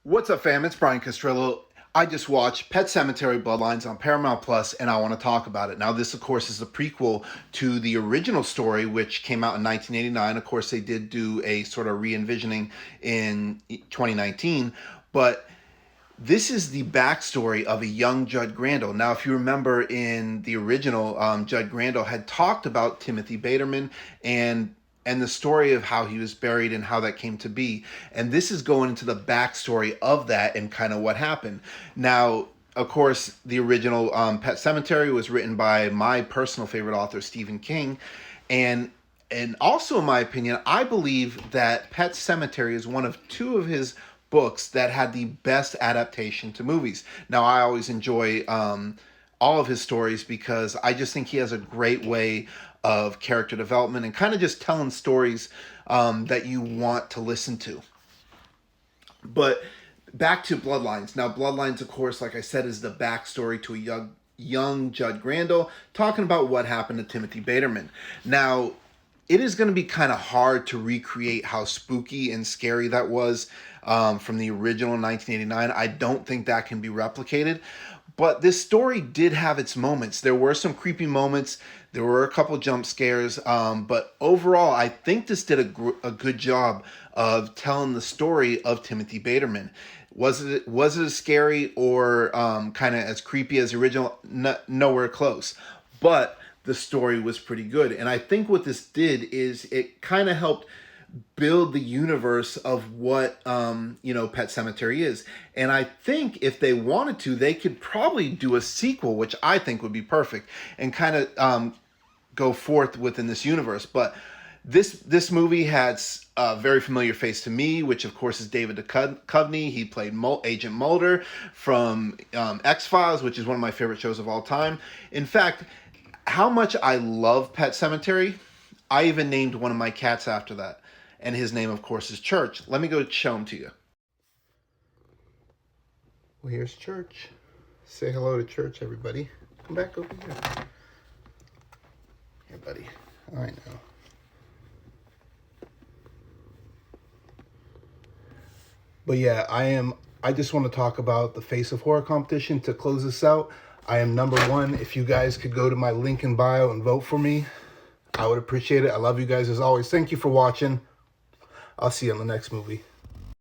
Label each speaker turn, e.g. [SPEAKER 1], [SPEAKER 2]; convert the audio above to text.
[SPEAKER 1] What's up, fam? It's Brian Castrillo. I just watched Pet Sematary Bloodlines on Paramount Plus, and I want to talk about it. Now, this, of course, is a prequel to the original story, which came out in 1989. Of course, they did do a sort of re-envisioning in 2019, but this is the backstory of a young Judd Grandel. Now, if you remember in the original, Judd Grandel had talked about Timothy Baterman and the story of how he was buried and how that came to be. And this is going into the backstory of that and kind of what happened. Now, of course, the original Pet Sematary was written by my personal favorite author, Stephen King, and also, in my opinion, I believe that Pet Sematary is one of two of his books that had the best adaptation to movies. Now, I always enjoy all of his stories because I just think he has a great way of character development and kind of just telling stories that you want to listen to. But back to Bloodlines. Now, Bloodlines, of course, like I said, is the backstory to a young Judd Grandel talking about what happened to Timothy Baterman. Now, it is going to be kind of hard to recreate how spooky and scary that was from the original 1989. I don't think that can be replicated. But this story did have its moments. There were some creepy moments. There were a couple jump scares. But overall, I think this did a good job of telling the story of Timothy Baterman. Was it as scary or kind of as creepy as the original? Nowhere close. But the story was pretty good. And I think what this did is it kind of helped build the universe of what Pet Sematary is. And I think if they wanted to, they could probably do a sequel, which I think would be perfect, and kind of go forth within this universe. But this movie has a very familiar face to me, which of course is David Duchovny. He played Agent Mulder from X-Files, which is one of my favorite shows of all time. In fact, how much I love Pet Sematary, I even named one of my cats after that. And his name, of course, is Church. Let me go show him to you. Well, here's Church. Say hello to Church, everybody. Come back over here. Here, buddy. I know. But yeah, I just want to talk about the Face of Horror competition to close this out. I am number one. If you guys could go to my link in bio and vote for me, I would appreciate it. I love you guys as always. Thank you for watching. I'll see you on the next movie.